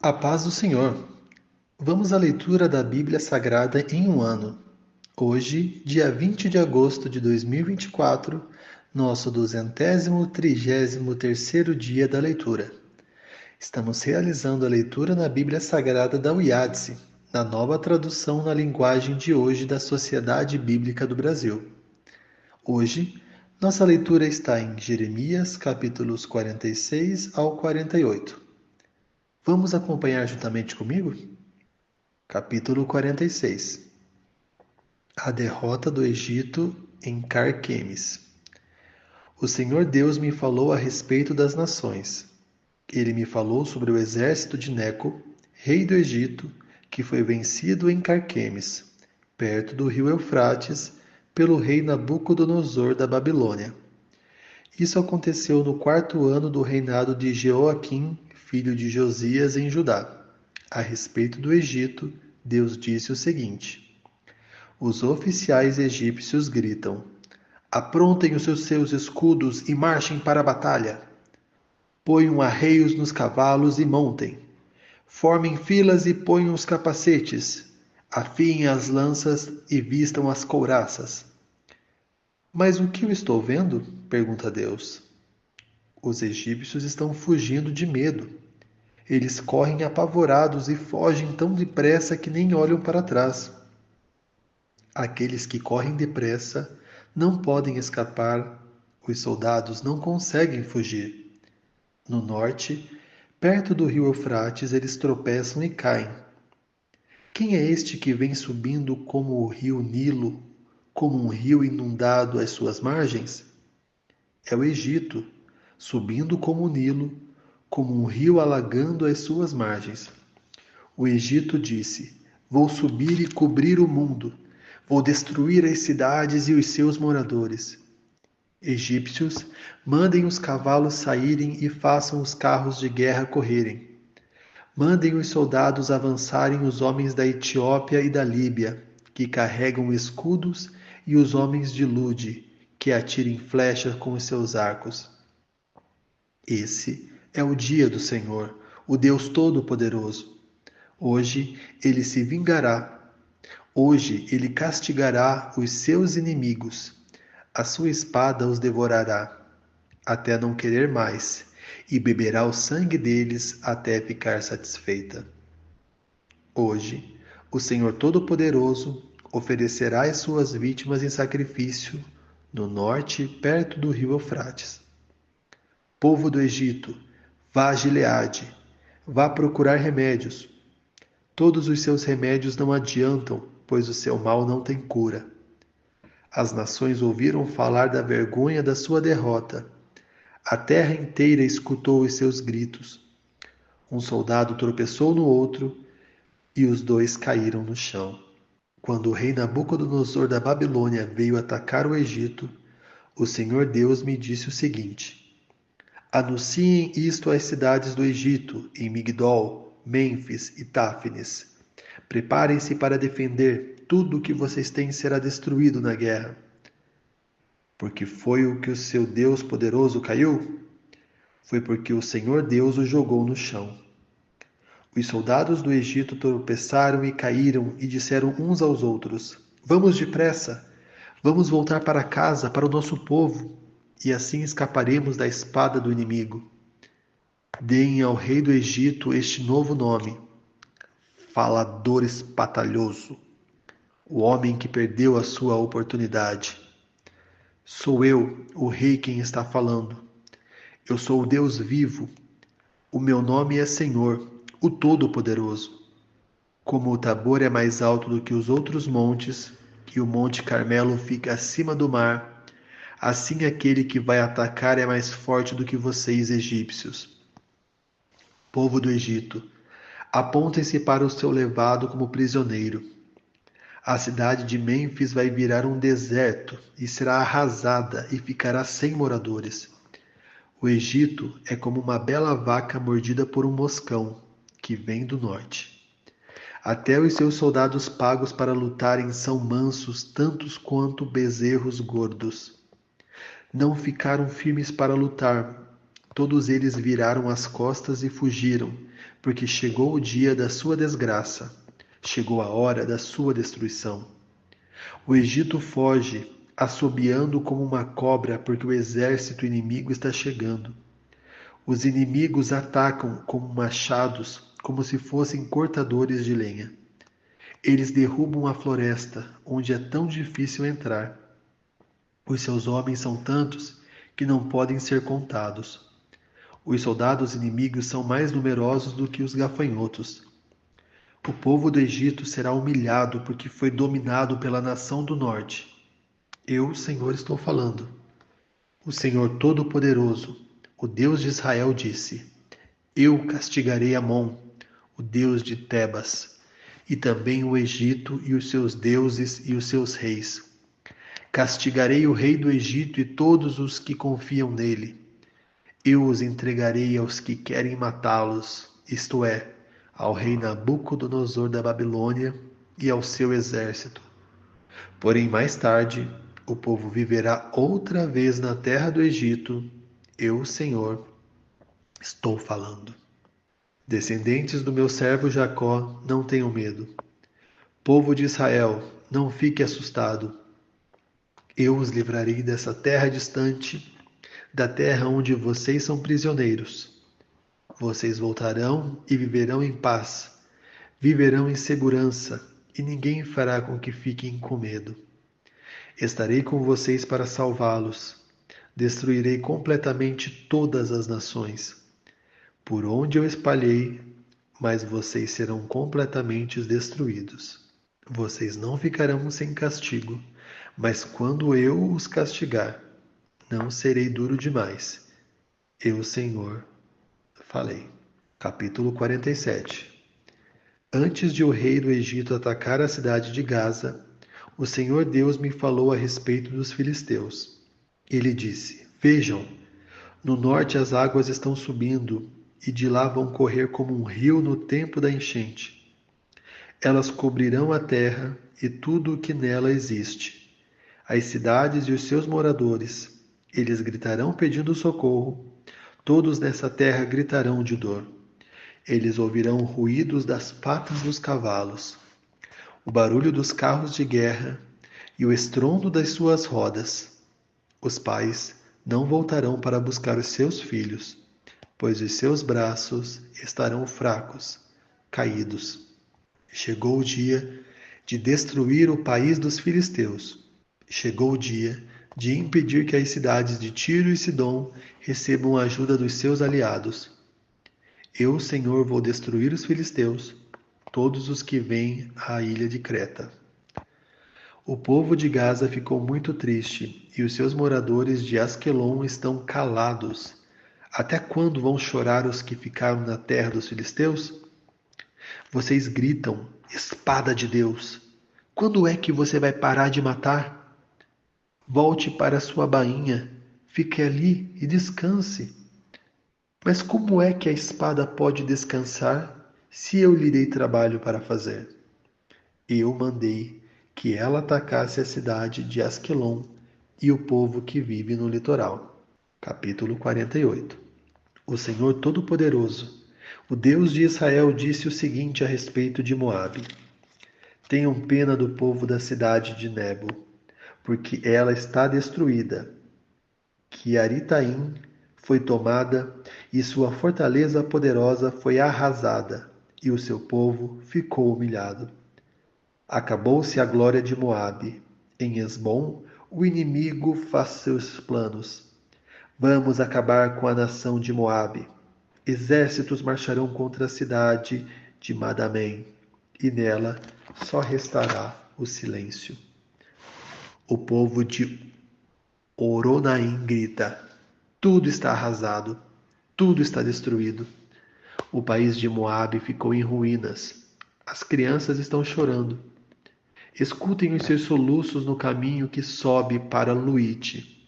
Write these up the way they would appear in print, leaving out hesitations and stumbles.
A paz do Senhor. Vamos à leitura da Bíblia Sagrada em um ano. Hoje, dia 20 de agosto de 2024, nosso 233º dia da leitura. Estamos realizando a leitura na Bíblia Sagrada da UIADSE, na nova tradução na linguagem de hoje da Sociedade Bíblica do Brasil. Hoje, nossa leitura está em Jeremias, capítulos 46 ao 48. Vamos acompanhar juntamente comigo? Capítulo 46. A derrota do Egito em Carquemes. O Senhor Deus me falou a respeito das nações. Ele me falou sobre o exército de Neco, rei do Egito, que foi vencido em Carquemes, perto do rio Eufrates, pelo rei Nabucodonosor da Babilônia. Isso aconteceu no 4º ano do reinado de Jeoaquim, filho de Josias, em Judá. A respeito do Egito, Deus disse o seguinte: os oficiais egípcios gritam: aprontem os seus escudos e marchem para a batalha. Ponham arreios nos cavalos e montem. Formem filas e ponham os capacetes. Afiem as lanças e vistam as couraças. Mas o que eu estou vendo? Pergunta Deus. Os egípcios estão fugindo de medo. Eles correm apavorados e fogem tão depressa que nem olham para trás. Aqueles que correm depressa não podem escapar, os soldados não conseguem fugir. No norte, perto do rio Eufrates, eles tropeçam e caem. Quem é este que vem subindo como o rio Nilo, como um rio inundado às suas margens? É o Egito, subindo como o Nilo, como um rio alagando as suas margens. O Egito disse: vou subir e cobrir o mundo. Vou destruir as cidades e os seus moradores. Egípcios, mandem os cavalos saírem e façam os carros de guerra correrem. Mandem os soldados avançarem os homens da Etiópia e da Líbia, que carregam escudos, e os homens de Lude, que atirem flechas com os seus arcos. Esse é o dia do Senhor, o Deus Todo-Poderoso. Hoje ele se vingará. Hoje ele castigará os seus inimigos. A sua espada os devorará, até não querer mais, e beberá o sangue deles até ficar satisfeita. Hoje, o Senhor Todo-Poderoso oferecerá as suas vítimas em sacrifício no norte, perto do rio Eufrates. Povo do Egito, vá a Gileade, vá procurar remédios. Todos os seus remédios não adiantam, pois o seu mal não tem cura. As nações ouviram falar da vergonha da sua derrota. A terra inteira escutou os seus gritos. Um soldado tropeçou no outro e os dois caíram no chão. Quando o rei Nabucodonosor da Babilônia veio atacar o Egito, o Senhor Deus me disse o seguinte: anunciem isto às cidades do Egito, em Migdol, Mênfis e Táfnis. Preparem-se para defender, tudo o que vocês têm será destruído na guerra. Porque foi o que o seu Deus poderoso caiu? Foi porque o Senhor Deus o jogou no chão. Os soldados do Egito tropeçaram e caíram e disseram uns aos outros: vamos depressa, vamos voltar para casa, para o nosso povo, e assim escaparemos da espada do inimigo. Deem ao rei do Egito este novo nome: Falador Espatalhoso, o homem que perdeu a sua oportunidade. Sou eu, o rei, quem está falando. Eu sou o Deus vivo. O meu nome é Senhor, o Todo-Poderoso. Como o Tabor é mais alto do que os outros montes, e o Monte Carmelo fica acima do mar, assim aquele que vai atacar é mais forte do que vocês, egípcios. Povo do Egito, apontem-se para o seu levado como prisioneiro. A cidade de Mênfis vai virar um deserto e será arrasada e ficará sem moradores. O Egito é como uma bela vaca mordida por um moscão, que vem do norte. Até os seus soldados pagos para lutarem são mansos tantos quanto bezerros gordos. Não ficaram firmes para lutar. todos eles viraram as costas e fugiram, porque chegou o dia da sua desgraça, chegou a hora da sua destruição. O Egito foge, assobiando como uma cobra, porque o exército inimigo está chegando. Os inimigos atacam como machados, como se fossem cortadores de lenha. Eles derrubam a floresta, onde é tão difícil entrar. Os seus homens são tantos que não podem ser contados. Os soldados inimigos são mais numerosos do que os gafanhotos. O povo do Egito será humilhado porque foi dominado pela nação do norte. Eu, Senhor, estou falando. O Senhor Todo-Poderoso, o Deus de Israel, disse: Eu castigarei Amon, o Deus de Tebas, e também o Egito e os seus deuses e os seus reis. Castigarei o rei do Egito e todos os que confiam nele. Eu os entregarei aos que querem matá-los, isto é, ao rei Nabucodonosor da Babilônia e ao seu exército. Porém, mais tarde, o povo viverá outra vez na terra do Egito. Eu, Senhor, estou falando. Descendentes do meu servo Jacó, não tenham medo. Povo de Israel, não fique assustado. Eu os livrarei dessa terra distante, da terra onde vocês são prisioneiros. Vocês voltarão e viverão em paz, viverão em segurança, e ninguém fará com que fiquem com medo. Estarei com vocês para salvá-los. Destruirei completamente todas as nações. Por onde eu espalhei, mas vocês serão completamente destruídos. Vocês não ficarão sem castigo, mas quando eu os castigar, não serei duro demais. Eu, Senhor, falei. Capítulo 47. Antes de o rei do Egito atacar a cidade de Gaza, o Senhor Deus me falou a respeito dos filisteus. Ele disse: Vejam, no norte as águas estão subindo, e de lá vão correr como um rio no tempo da enchente. Elas cobrirão a terra e tudo o que nela existe, as cidades e os seus moradores. Eles gritarão pedindo socorro. Todos nessa terra gritarão de dor. Eles ouvirão ruídos das patas dos cavalos, o barulho dos carros de guerra e o estrondo das suas rodas. Os pais não voltarão para buscar os seus filhos, pois os seus braços estarão fracos, caídos. Chegou o dia de destruir o país dos filisteus. Chegou o dia de impedir que as cidades de Tiro e Sidom recebam a ajuda dos seus aliados. Eu, Senhor, vou destruir os filisteus, todos os que vêm à ilha de Creta. O povo de Gaza ficou muito triste, e os seus moradores de Asquelon estão calados. Até quando vão chorar os que ficaram na terra dos filisteus? Vocês gritam, espada de Deus. Quando é que você vai parar de matar? Volte para sua bainha, fique ali e descanse. Mas como é que a espada pode descansar se eu lhe dei trabalho para fazer? Eu mandei que ela atacasse a cidade de Asquelon e o povo que vive no litoral. Capítulo 48. O Senhor Todo-Poderoso, o Deus de Israel, disse o seguinte a respeito de Moabe: Tenham pena do povo da cidade de Nebo, porque ela está destruída. Quiaritaim foi tomada e sua fortaleza poderosa foi arrasada, e o seu povo ficou humilhado. Acabou-se a glória de Moabe. Em Esbom, o inimigo faz seus planos. Vamos acabar com a nação de Moabe. Exércitos marcharão contra a cidade de Madamém, e nela só restará o silêncio. O povo de Oronaim grita: tudo está arrasado, tudo está destruído. O país de Moabe ficou em ruínas. As crianças estão chorando. Escutem os seus soluços no caminho que sobe para Luite.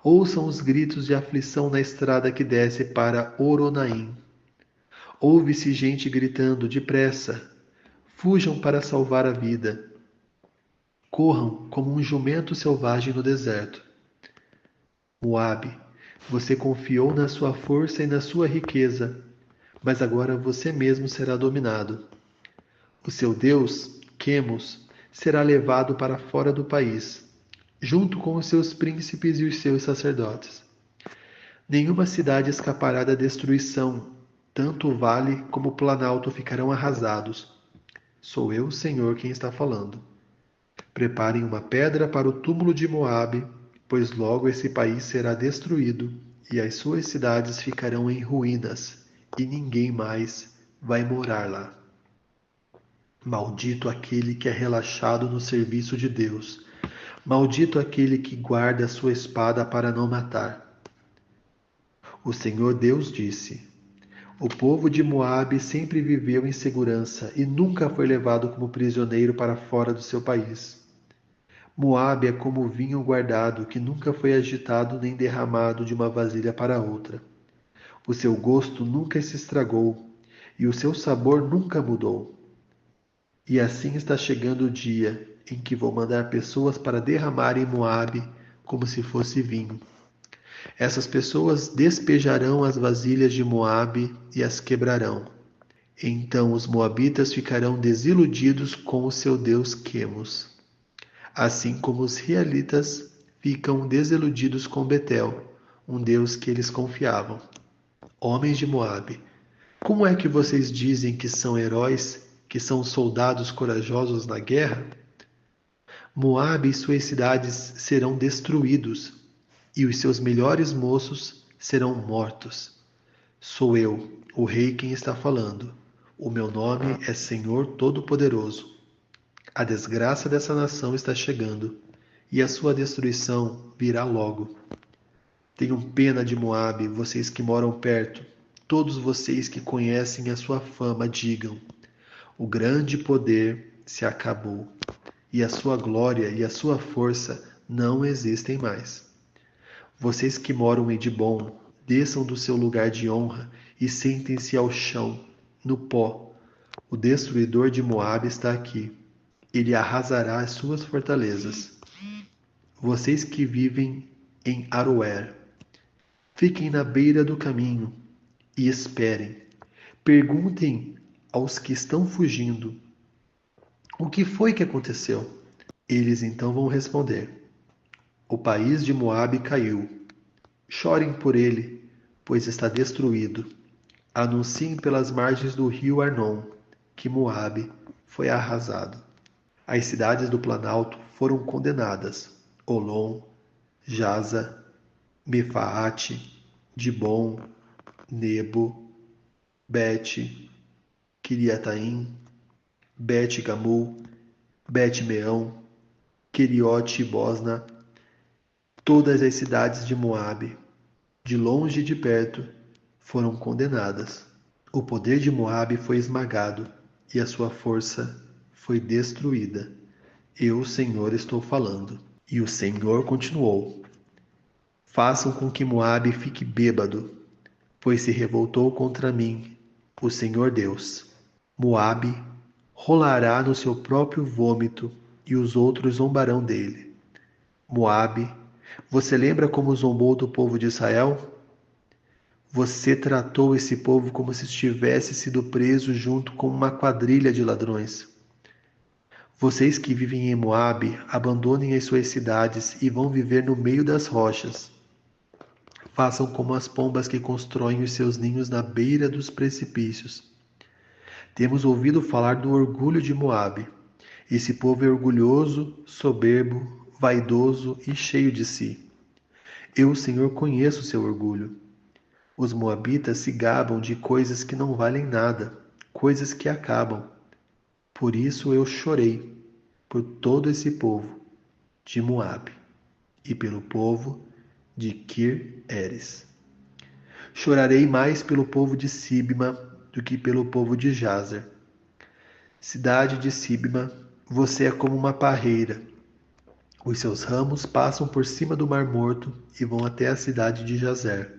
Ouçam os gritos de aflição na estrada que desce para Oronaim. Ouve-se gente gritando: depressa! Fujam para salvar a vida. Corram como um jumento selvagem no deserto. Moabe, Você confiou na sua força e na sua riqueza, mas agora você mesmo será dominado. O seu Deus, Quemos, será levado para fora do país, junto com os seus príncipes e os seus sacerdotes. Nenhuma cidade escapará da destruição, tanto o vale como o planalto ficarão arrasados. Sou eu, o Senhor, quem está falando. Preparem uma pedra para o túmulo de Moabe, pois logo esse país será destruído e as suas cidades ficarão em ruínas, e ninguém mais vai morar lá. Maldito aquele que é relaxado no serviço de Deus. Maldito aquele que guarda a sua espada para não matar. O Senhor Deus disse: o povo de Moabe sempre viveu em segurança e nunca foi levado como prisioneiro para fora do seu país. Moabe é como vinho guardado que nunca foi agitado nem derramado de uma vasilha para outra. O seu gosto nunca se estragou e o seu sabor nunca mudou. E assim está chegando o dia em que vou mandar pessoas para derramar em Moabe como se fosse vinho. Essas pessoas despejarão as vasilhas de Moabe e as quebrarão. Então os moabitas ficarão desiludidos com o seu Deus Quemos, assim como os realitas ficam desiludidos com Betel, um Deus que eles confiavam. Homens de Moabe, como é que vocês dizem que são heróis, que são soldados corajosos na guerra? Moabe e suas cidades serão destruídos, e os seus melhores moços serão mortos. Sou eu, o rei, quem está falando. O meu nome é Senhor Todo-Poderoso. A desgraça dessa nação está chegando, e a sua destruição virá logo. Tenham pena de Moabe, vocês que moram perto. Todos vocês que conhecem a sua fama, digam: o grande poder se acabou, e a sua glória e a sua força não existem mais. Vocês que moram em Dibom, desçam do seu lugar de honra e sentem-se ao chão, no pó. O destruidor de Moabe está aqui. Ele arrasará as suas fortalezas. Vocês que vivem em Aroer, fiquem na beira do caminho e esperem. Perguntem aos que estão fugindo: o que foi que aconteceu? Eles então vão responder: o país de Moabe caiu. Chorem por ele, pois está destruído. Anunciem pelas margens do rio Arnon que Moabe foi arrasado. As cidades do Planalto foram condenadas: Olom, Jaza, Mefaate, Dibom, Nebo, Bet, Kiriataim, Bet-Gamul, Bet-Meão, Queriote e Bosna, todas as cidades de Moabe, de longe e de perto, foram condenadas. O poder de Moabe foi esmagado e a sua força foi destruída. Eu, o Senhor, estou falando. E o Senhor continuou: façam com que Moabe fique bêbado, pois se revoltou contra mim, o Senhor Deus. Moabe rolará no seu próprio vômito e os outros zombarão dele. Moabe, você lembra como zombou do povo de Israel? Você tratou esse povo como se estivesse sido preso junto com uma quadrilha de ladrões. Vocês que vivem em Moabe, abandonem as suas cidades e vão viver no meio das rochas. Façam como as pombas que constroem os seus ninhos na beira dos precipícios. Temos ouvido falar do orgulho de Moabe. Esse povo é orgulhoso, soberbo, vaidoso e cheio de si. Eu, o Senhor, conheço seu orgulho. Os moabitas se gabam de coisas que não valem nada, coisas que acabam. Por isso eu chorei por todo esse povo de Moabe e pelo povo de Kir-Eres. Chorarei mais pelo povo de Sibma do que pelo povo de Jazer. Cidade de Sibma, você é como uma parreira. Os seus ramos passam por cima do Mar Morto e vão até a cidade de Jazer.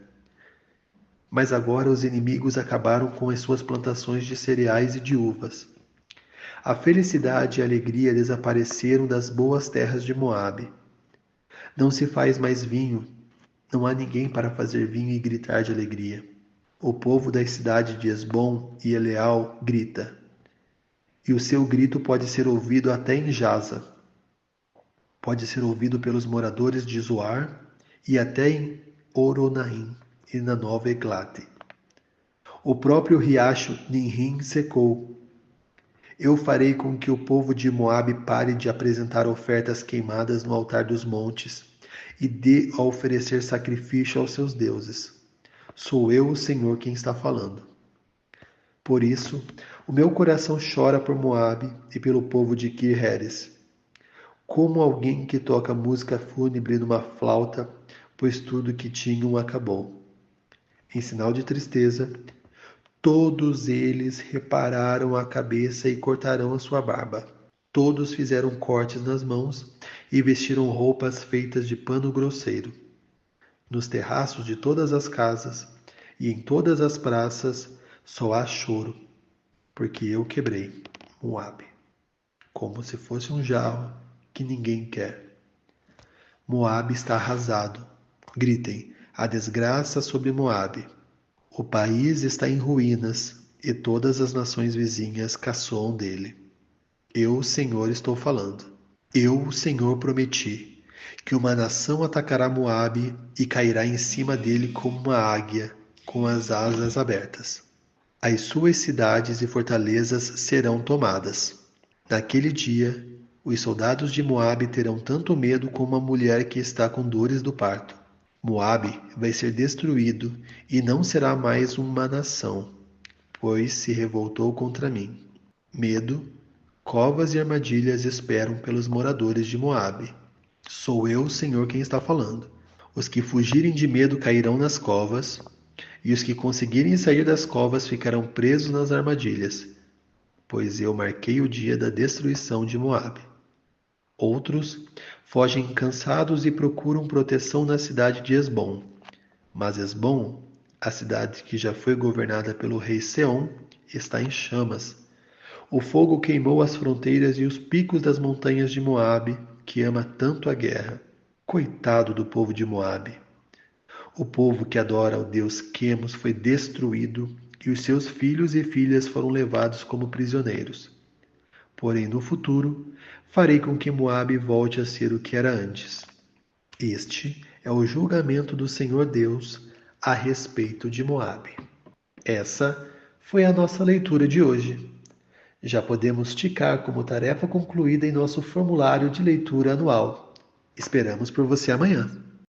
Mas agora os inimigos acabaram com as suas plantações de cereais e de uvas. A felicidade e a alegria desapareceram das boas terras de Moabe. Não se faz mais vinho, Não há ninguém para fazer vinho e gritar de alegria. O povo da cidade de Esbom e Eleal grita, e o seu grito pode ser ouvido até em Jaza. Pode ser ouvido pelos moradores de Zoar e até em Oronaim e na Nova Eglate. O próprio riacho Ninrim secou. Eu farei com que o povo de Moabe pare de apresentar ofertas queimadas no altar dos montes e de oferecer sacrifício aos seus deuses. Sou eu, o Senhor, quem está falando. Por isso, o meu coração chora por Moabe e pelo povo de Kir-Heres, como alguém que toca música fúnebre numa flauta, pois tudo que tinham acabou. Em sinal de tristeza, todos eles repararam a cabeça e cortarão a sua barba. Todos fizeram cortes nas mãos e vestiram roupas feitas de pano grosseiro. Nos terraços de todas as casas e em todas as praças só há choro, porque eu quebrei Moabe, como se fosse um jarro que ninguém quer. Moabe está arrasado. Gritem, a desgraça sobre Moabe. O país está em ruínas e todas as nações vizinhas caçoam dele. Eu, o Senhor, estou falando. Eu, o Senhor, prometi que uma nação atacará Moabe e cairá em cima dele como uma águia, com as asas abertas. As suas cidades e fortalezas serão tomadas. Naquele dia, os soldados de Moabe terão tanto medo como a mulher que está com dores do parto. Moabe vai ser destruído e não será mais uma nação, pois se revoltou contra mim. Medo, covas e armadilhas esperam pelos moradores de Moabe. Sou eu, o Senhor, quem está falando. Os que fugirem de medo cairão nas covas, e os que conseguirem sair das covas ficarão presos nas armadilhas, pois eu marquei o dia da destruição de Moabe. Outros fogem cansados e procuram proteção na cidade de Esbom. Mas Esbom, a cidade que já foi governada pelo rei Seom, está em chamas. O fogo queimou as fronteiras e os picos das montanhas de Moabe, que ama tanto a guerra. Coitado do povo de Moabe. O povo que adora ao deus Quemos foi destruído e os seus filhos e filhas foram levados como prisioneiros. Porém, no futuro, farei com que Moabe volte a ser o que era antes. Este é o julgamento do Senhor Deus a respeito de Moabe. Essa foi a nossa leitura de hoje. Já podemos ticar como tarefa concluída em nosso formulário de leitura anual. Esperamos por você amanhã.